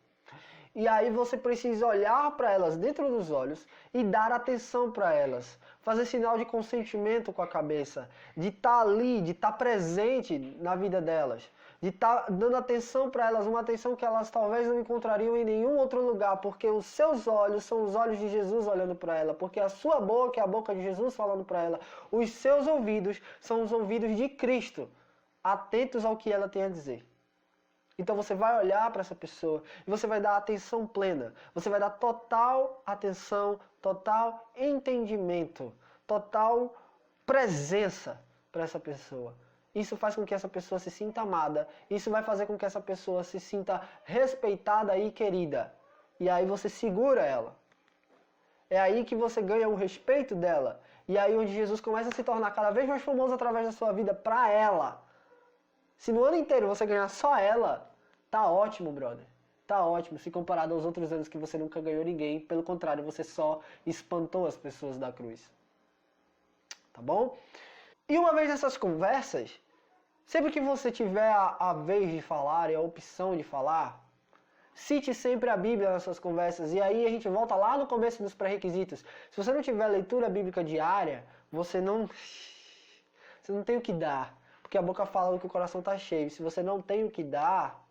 E aí você precisa olhar para elas dentro dos olhos e dar atenção para elas. Fazer sinal de consentimento com a cabeça. De estar ali, de estar presente na vida delas. De estar dando atenção para elas, uma atenção que elas talvez não encontrariam em nenhum outro lugar. Porque os seus olhos são os olhos de Jesus olhando para ela. Porque a sua boca é a boca de Jesus falando para ela. Os seus ouvidos são os ouvidos de Cristo, atentos ao que ela tem a dizer. Então você vai olhar para essa pessoa e você vai dar atenção plena. Você vai dar total atenção, total entendimento, total presença para essa pessoa. Isso faz com que essa pessoa se sinta amada. Isso vai fazer com que essa pessoa se sinta respeitada e querida. E aí você segura ela. É aí que você ganha o respeito dela. E aí onde Jesus começa a se tornar cada vez mais famoso através da sua vida para ela. Se no ano inteiro você ganhar só ela, tá ótimo, brother. Tá ótimo, se comparado aos outros anos que você nunca ganhou ninguém. Pelo contrário, você só espantou as pessoas da cruz. Tá bom? E uma vez nessas conversas, sempre que você tiver a vez de falar e a opção de falar, cite sempre a Bíblia nas suas conversas. E aí a gente volta lá no começo dos pré-requisitos. Se você não tiver leitura bíblica diária, você não tem o que dar. Porque a boca fala que o coração está cheio. Se você não tem o que dar,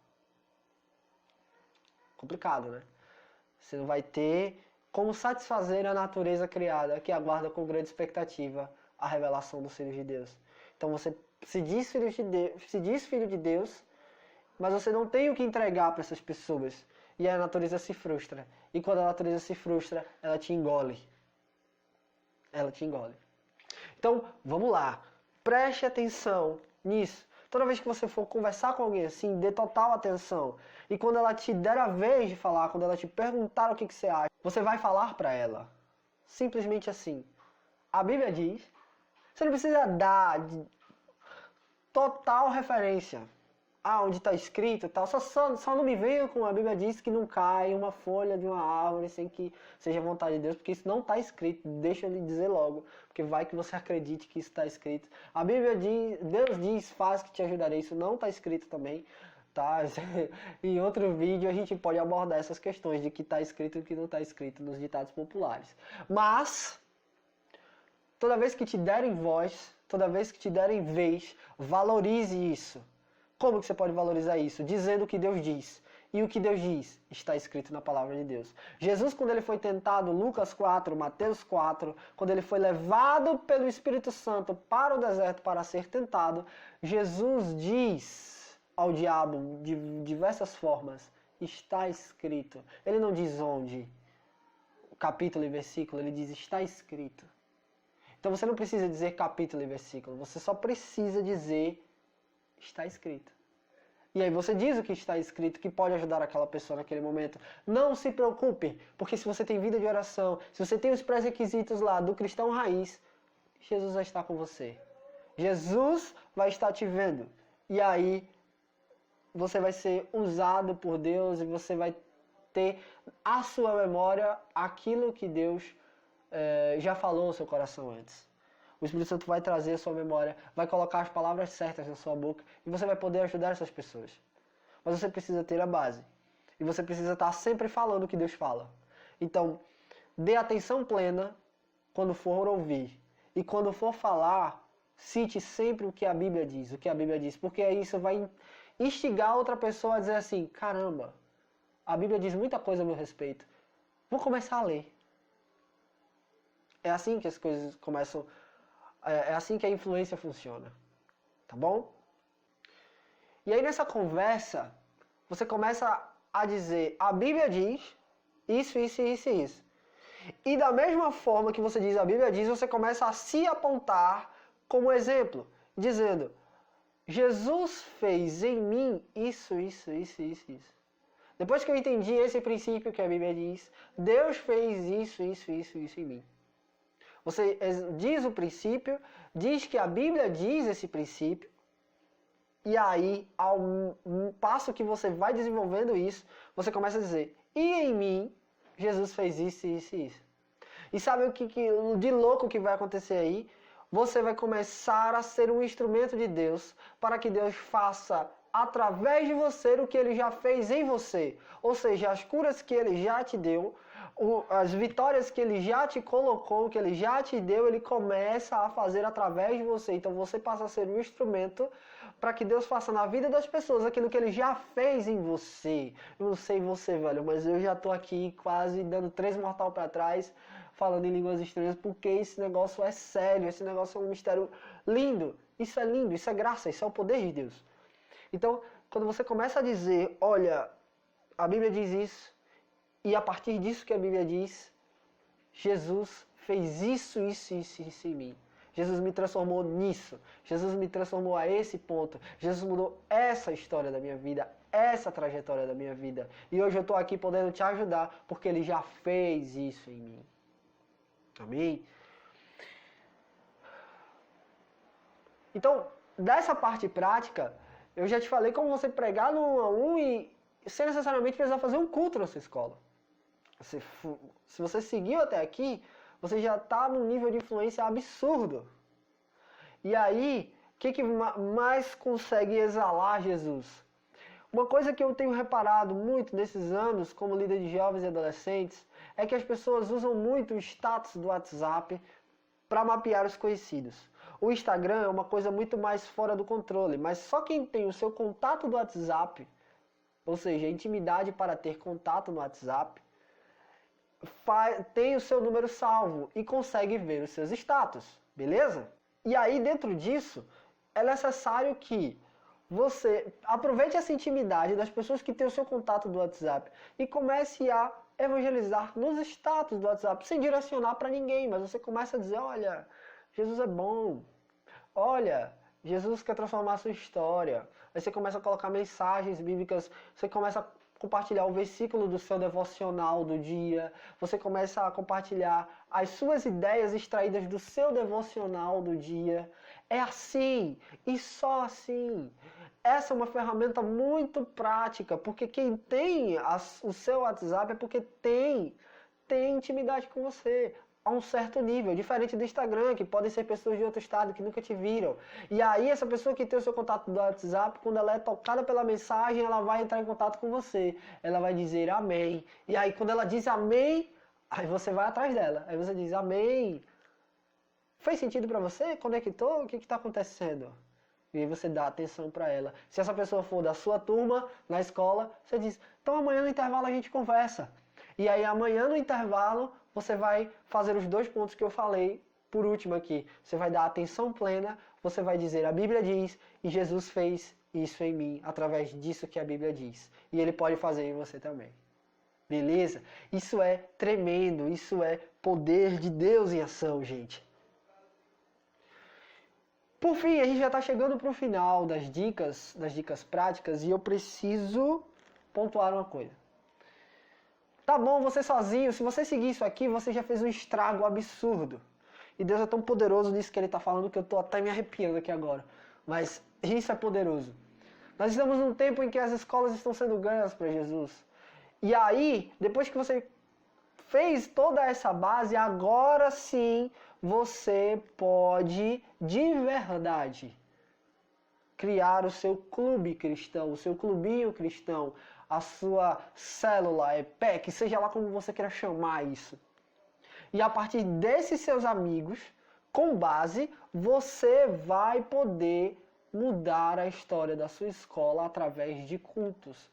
complicado, né? Você não vai ter como satisfazer a natureza criada, que aguarda com grande expectativa a revelação dos filhos de Deus. Então você se diz filho de Deus, mas você não tem o que entregar para essas pessoas. E a natureza se frustra. E quando a natureza se frustra, ela te engole. Ela te engole. Então, vamos lá. Preste atenção nisso. Toda vez que você for conversar com alguém assim, dê total atenção. E quando ela te der a vez de falar, quando ela te perguntar o que você acha, você vai falar para ela. Simplesmente assim. A Bíblia diz, você não precisa dar total referência onde está escrito e tal. Só não me venha com a Bíblia diz que não cai uma folha de uma árvore sem que seja vontade de Deus, porque isso não está escrito. Deixa eu lhe dizer logo, porque vai que você acredite que isso está escrito. A Bíblia diz, Deus diz, faz que te ajudarei. Isso não está escrito também, tá? Em outro vídeo a gente pode abordar essas questões de que está escrito e que não está escrito nos ditados populares. Mas toda vez que te derem voz, toda vez que te derem vez, valorize isso. Como que você pode valorizar isso? Dizendo o que Deus diz. E o que Deus diz está escrito na palavra de Deus. Jesus, quando ele foi tentado, Lucas 4, Mateus 4, quando ele foi levado pelo Espírito Santo para o deserto para ser tentado, Jesus diz ao diabo de diversas formas, está escrito. Ele não diz onde, capítulo e versículo, ele diz está escrito. Então você não precisa dizer capítulo e versículo, você só precisa dizer está escrito. E aí você diz o que está escrito, que pode ajudar aquela pessoa naquele momento. Não se preocupe, porque se você tem vida de oração, se você tem os pré-requisitos lá do cristão raiz, Jesus vai estar com você. Jesus vai estar te vendo. E aí você vai ser usado por Deus e você vai ter a sua memória aquilo que Deus já falou no seu coração antes. O Espírito Santo vai trazer a sua memória, vai colocar as palavras certas na sua boca e você vai poder ajudar essas pessoas. Mas você precisa ter a base. E você precisa estar sempre falando o que Deus fala. Então, dê atenção plena quando for ouvir. E quando for falar, cite sempre o que a Bíblia diz. O que a Bíblia diz. Porque aí isso vai instigar outra pessoa a dizer assim, caramba, a Bíblia diz muita coisa a meu respeito. Vou começar a ler. É assim que as coisas começam. É assim que a influência funciona. Tá bom? E aí nessa conversa, você começa a dizer, a Bíblia diz isso, isso, isso e isso. E da mesma forma que você diz a Bíblia diz, você começa a se apontar como exemplo, dizendo, Jesus fez em mim isso, isso, isso, isso, isso. Depois que eu entendi esse princípio que a Bíblia diz, Deus fez isso, isso, isso, isso em mim. Você diz o princípio, diz que a Bíblia diz esse princípio, e aí, ao passo que você vai desenvolvendo isso, você começa a dizer, e em mim, Jesus fez isso, isso e isso. E sabe o que de louco que vai acontecer aí? Você vai começar a ser um instrumento de Deus, para que Deus faça através de você o que ele já fez em você. Ou seja, as curas que ele já te deu, as vitórias que ele já te colocou, que ele já te deu, ele começa a fazer através de você. Então você passa a ser um instrumento para que Deus faça na vida das pessoas aquilo que ele já fez em você. Eu não sei você, velho, mas eu já tô aqui quase dando 3 mortal para trás, falando em línguas estranhas, porque esse negócio é sério, esse negócio é um mistério lindo. Isso é lindo, isso é graça, isso é o poder de Deus. Então, quando você começa a dizer, olha, a Bíblia diz isso, e a partir disso que a Bíblia diz, Jesus fez isso em mim. Jesus me transformou nisso. Jesus me transformou a esse ponto. Jesus mudou essa história da minha vida, essa trajetória da minha vida. E hoje eu estou aqui podendo te ajudar, porque Ele já fez isso em mim. Amém? Então, dessa parte prática, eu já te falei como você pregar no 1 a 1 e sem necessariamente precisar fazer um culto na sua escola. Se você seguiu até aqui, você já está num nível de influência absurdo. E aí, o que mais consegue exalar Jesus? Uma coisa que eu tenho reparado muito nesses anos, como líder de jovens e adolescentes, é que as pessoas usam muito o status do WhatsApp para mapear os conhecidos. O Instagram é uma coisa muito mais fora do controle, mas só quem tem o seu contato do WhatsApp, ou seja, intimidade para ter contato no WhatsApp, tem o seu número salvo e consegue ver os seus status, beleza? E aí, dentro disso, é necessário que você aproveite essa intimidade das pessoas que têm o seu contato do WhatsApp e comece a evangelizar nos status do WhatsApp, sem direcionar para ninguém, mas você começa a dizer, olha, Jesus é bom, olha, Jesus quer transformar a sua história. Aí você começa a colocar mensagens bíblicas, você começa a compartilhar o versículo do seu devocional do dia, você começa a compartilhar as suas ideias extraídas do seu devocional do dia. É assim, e só assim. Essa é uma ferramenta muito prática, porque quem tem o seu WhatsApp é porque tem intimidade com você. A um certo nível, diferente do Instagram, que podem ser pessoas de outro estado que nunca te viram. E aí essa pessoa que tem o seu contato do WhatsApp, quando ela é tocada pela mensagem, ela vai entrar em contato com você. Ela vai dizer amém. E aí quando ela diz amém, aí você vai atrás dela. Aí você diz amém. Fez sentido para você? Conectou? O que está acontecendo? E aí você dá atenção para ela. Se essa pessoa for da sua turma, na escola, você diz, então amanhã no intervalo a gente conversa. E aí amanhã no intervalo você vai fazer os 2 pontos que eu falei por último aqui. Você vai dar atenção plena, você vai dizer a Bíblia diz e Jesus fez isso em mim através disso que a Bíblia diz. E Ele pode fazer em você também. Beleza? Isso é tremendo, isso é poder de Deus em ação, gente. Por fim, a gente já está chegando para o final das dicas práticas e eu preciso pontuar uma coisa. Tá bom, você sozinho, se você seguir isso aqui, você já fez um estrago absurdo. E Deus é tão poderoso nisso que Ele está falando que eu estou até me arrepiando aqui agora. Mas isso é poderoso. Nós estamos num tempo em que as escolas estão sendo ganhas para Jesus. E aí, depois que você fez toda essa base, agora sim você pode, de verdade, criar o seu clube cristão, o seu clubinho cristão, a sua célula, EPEC, seja lá como você queira chamar isso. E a partir desses seus amigos, com base, você vai poder mudar a história da sua escola através de cultos.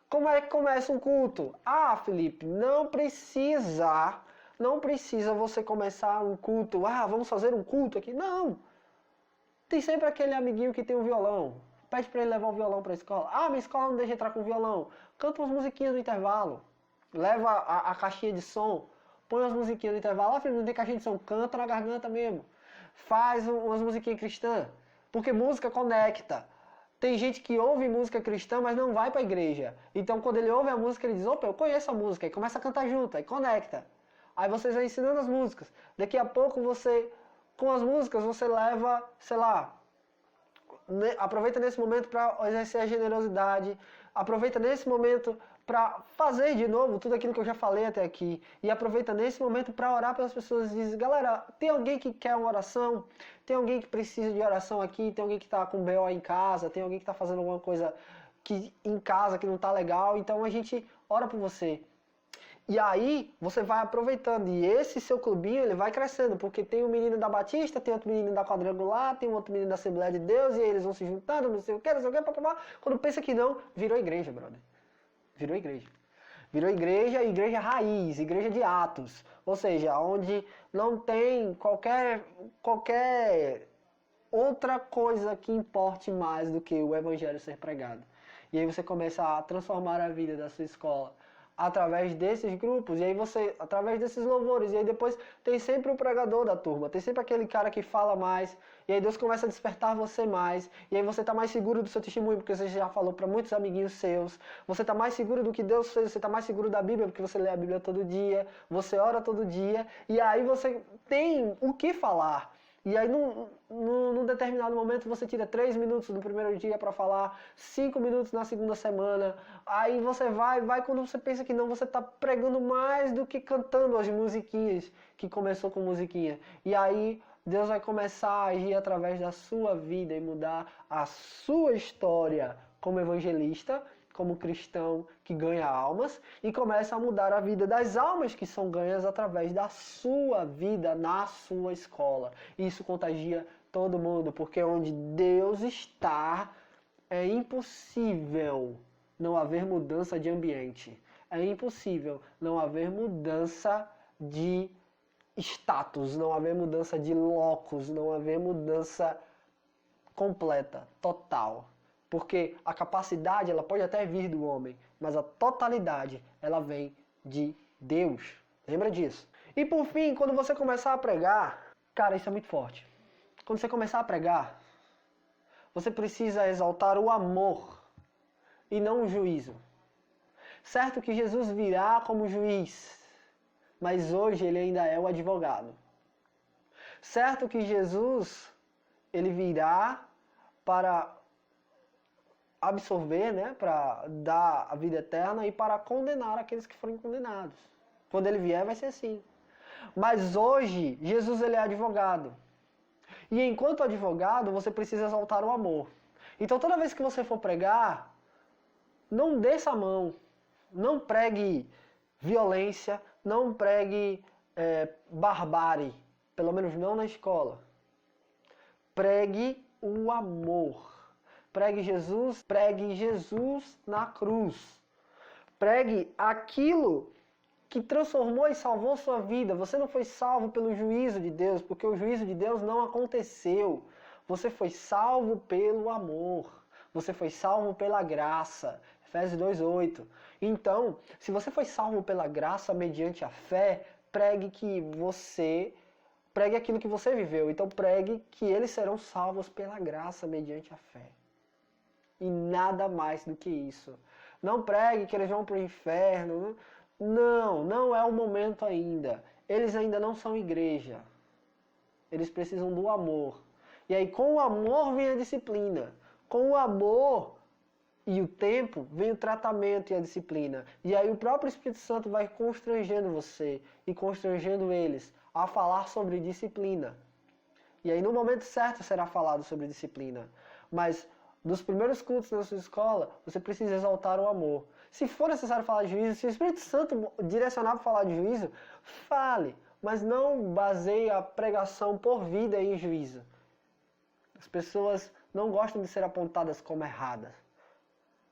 Como é que começa um culto? Ah, Felipe, não precisa você começar um culto. Ah, vamos fazer um culto aqui. Não. Tem sempre aquele amiguinho que tem um violão. Pede para ele levar o violão para a escola. Ah, minha escola não deixa entrar com violão. Canta umas musiquinhas no intervalo. Leva a caixinha de som. Põe umas musiquinhas no intervalo. Ah, filho, não tem caixinha de som. Canta na garganta mesmo. Faz umas musiquinhas cristãs. Porque música conecta. Tem gente que ouve música cristã, mas não vai para a igreja. Então, quando ele ouve a música, ele diz, opa, eu conheço a música. E começa a cantar junto, aí conecta. Aí vocês vão ensinando as músicas. Daqui a pouco você, com as músicas, você leva, sei lá, aproveita nesse momento para exercer a generosidade. Aproveita nesse momento para fazer de novo tudo aquilo que eu já falei até aqui. E aproveita nesse momento para orar pelas pessoas e diz, galera, tem alguém que quer uma oração? Tem alguém que precisa de oração aqui? Tem alguém que está com BO em casa? Tem alguém que está fazendo alguma coisa em casa que não está legal? Então a gente ora por você. E aí você vai aproveitando, e esse seu clubinho ele vai crescendo, porque tem um menino da Batista, tem outro menino da Quadrangular, tem outro menino da Assembleia de Deus, e aí eles vão se juntando, não sei o que, papapá. Quando pensa que não, virou igreja, brother. Virou igreja. Virou igreja, igreja raiz, igreja de Atos. Ou seja, onde não tem qualquer outra coisa que importe mais do que o evangelho ser pregado. E aí você começa a transformar a vida da sua escola através desses grupos, e aí você, através desses louvores, e aí depois tem sempre o pregador da turma, tem sempre aquele cara que fala mais, e aí Deus começa a despertar você mais, e aí você está mais seguro do seu testemunho, porque você já falou para muitos amiguinhos seus, você está mais seguro do que Deus fez, você está mais seguro da Bíblia, porque você lê a Bíblia todo dia, você ora todo dia, e aí você tem o que falar. E aí, num determinado momento, você tira 3 minutos no primeiro dia para falar, 5 minutos na segunda semana. Aí você vai, quando você pensa que não, você está pregando mais do que cantando as musiquinhas, que começou com musiquinha. E aí, Deus vai começar a agir através da sua vida e mudar a sua história como evangelista, como cristão que ganha almas, e começa a mudar a vida das almas que são ganhas através da sua vida na sua escola. Isso contagia todo mundo, porque onde Deus está, é impossível não haver mudança de ambiente. É impossível não haver mudança de status, não haver mudança de locus, não haver mudança completa, total. Porque a capacidade, ela pode até vir do homem, mas a totalidade, ela vem de Deus. Lembra disso? E por fim, quando você começar a pregar, cara, isso é muito forte. Quando você começar a pregar, você precisa exaltar o amor e não o juízo. Certo que Jesus virá como juiz, mas hoje ele ainda é o advogado. Certo que Jesus, ele virá para absorver, né, para dar a vida eterna e para condenar aqueles que forem condenados. Quando ele vier vai ser assim. Mas hoje, Jesus ele é advogado. E enquanto advogado, você precisa exaltar o amor. Então toda vez que você for pregar, não desça a mão. Não pregue violência, não pregue barbárie. Pelo menos não na escola. Pregue o amor. Pregue Jesus na cruz. Pregue aquilo que transformou e salvou sua vida. Você não foi salvo pelo juízo de Deus, porque o juízo de Deus não aconteceu. Você foi salvo pelo amor. Você foi salvo pela graça. Efésios 2:8. Então, se você foi salvo pela graça mediante a fé, pregue aquilo que você viveu. Então pregue que eles serão salvos pela graça mediante a fé. E nada mais do que isso. Não pregue que eles vão para o inferno. Não é o momento ainda. Eles ainda não são igreja. Eles precisam do amor. E aí com o amor vem a disciplina. Com o amor e o tempo vem o tratamento e a disciplina. E aí o próprio Espírito Santo vai constrangendo você e constrangendo eles a falar sobre disciplina. E aí no momento certo será falado sobre disciplina. Mas dos primeiros cultos na sua escola, você precisa exaltar o amor. Se for necessário falar de juízo, se o Espírito Santo direcionar para falar de juízo, fale. Mas não baseie a pregação por vida em juízo. As pessoas não gostam de ser apontadas como erradas.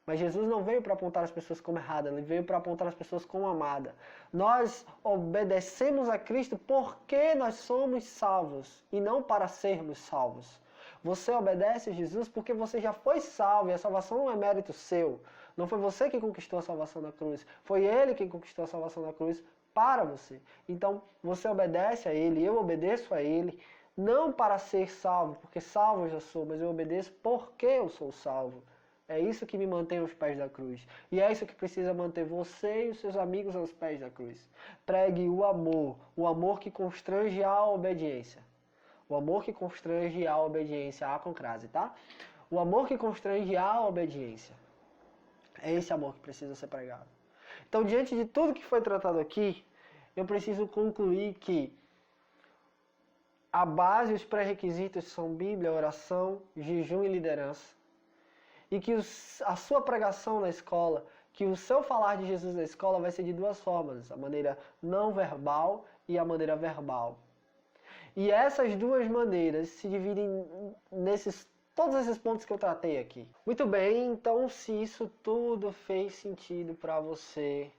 Mas Jesus não veio para apontar as pessoas como erradas, ele veio para apontar as pessoas como amadas. Nós obedecemos a Cristo porque nós somos salvos e não para sermos salvos. Você obedece a Jesus porque você já foi salvo e a salvação não é mérito seu. Não foi você que conquistou a salvação na cruz, foi Ele quem conquistou a salvação na cruz para você. Então você obedece a Ele, eu obedeço a Ele, não para ser salvo, porque salvo eu já sou, mas eu obedeço porque eu sou salvo. É isso que me mantém aos pés da cruz. E é isso que precisa manter você e os seus amigos aos pés da cruz. Pregue o amor que constrange a obediência. O amor que constrange a obediência, A com crase, tá? O amor que constrange a obediência. É esse amor que precisa ser pregado. Então, diante de tudo que foi tratado aqui, eu preciso concluir que a base e os pré-requisitos são Bíblia, oração, jejum e liderança. E que a sua pregação na escola, que o seu falar de Jesus na escola vai ser de duas formas, a maneira não verbal e a maneira verbal. E essas duas maneiras se dividem todos esses pontos que eu tratei aqui. Muito bem, então se isso tudo fez sentido para você,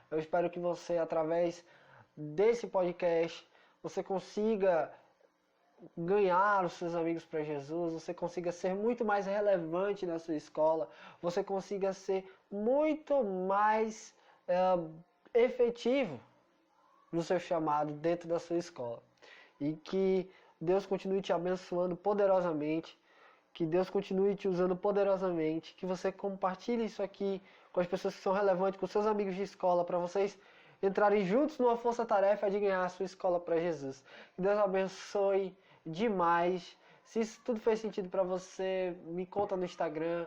eu espero que você, através desse podcast, você consiga ganhar os seus amigos para Jesus, você consiga ser muito mais relevante na sua escola, você consiga ser muito mais efetivo no seu chamado dentro da sua escola. E que Deus continue te abençoando poderosamente, que Deus continue te usando poderosamente, que você compartilhe isso aqui com as pessoas que são relevantes, com seus amigos de escola, para vocês entrarem juntos numa força-tarefa de ganhar a sua escola para Jesus. Que Deus abençoe demais. Se isso tudo fez sentido para você, me conta no Instagram,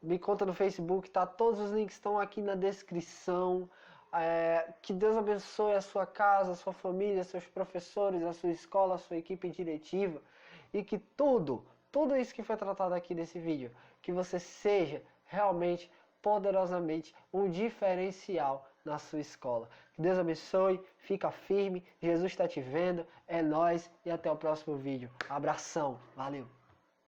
me conta no Facebook, tá? Todos os links estão aqui na descrição. Que Deus abençoe a sua casa, a sua família, seus professores, a sua escola, a sua equipe diretiva. E que tudo isso que foi tratado aqui nesse vídeo, que você seja realmente, poderosamente, um diferencial na sua escola. Que Deus abençoe, fica firme, Jesus está te vendo, é nóis e até o próximo vídeo. Abração, valeu!